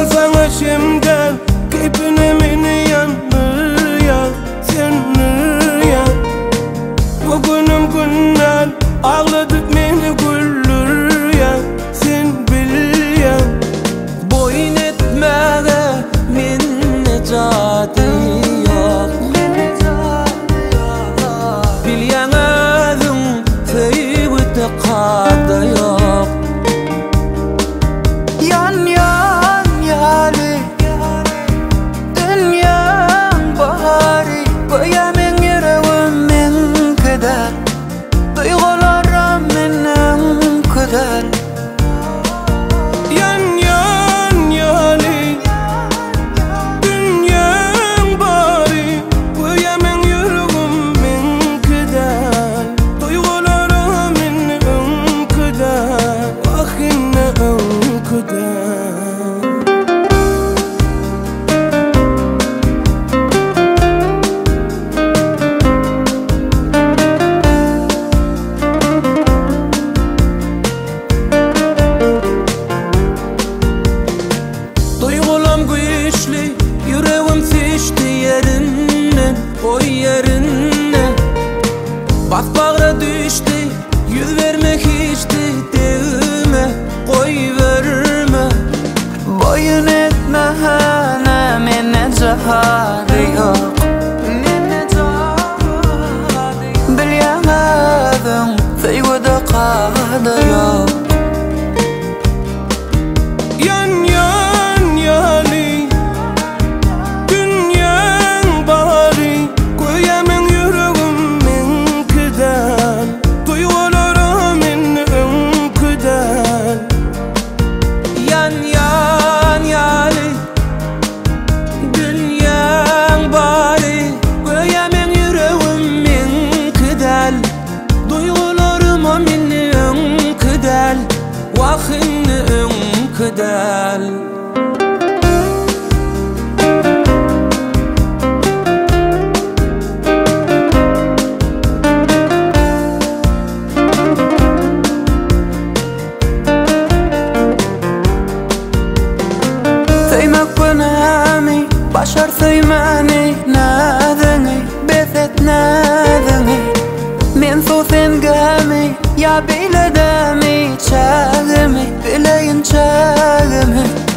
Ben sana şimdi keyfine mini yanır ya, senir ya. Bugünüm günler ağladık beni güldür ya, sen bil ya. Boyun etmeye minnecatı yok. Bilyen özün feybüte kadar yok. Yan yan yali dünyanın baharı, koyamen yüreğimin kadar, duygularım benim kadar. Yan yan yali dünyanın bari, koyamen yüreğimin kadar, duygularım benim kadar, vakine kadar. Duygulam güçlü, yüreğim seçti yerinden, oy yerinden. Batmağına düştü, yüz vermek hiçti değme, koy verme. Boyun etme hana minnecatı yok. Bilyen özün feybüte kadar yok. Yan yan yali dünyanın bari, koyamen yüreğimin kadar, duygularım benim kadar. Yan yan yali dünyanın bari, koyamen yüreğimin kadar, duygularım benim kadar, vakine kadar. Thuymak bönami, başar thuymani, nadhani, bethet nadhani. Men thuthen gami, ya biladami, chagami, bilayin chagami.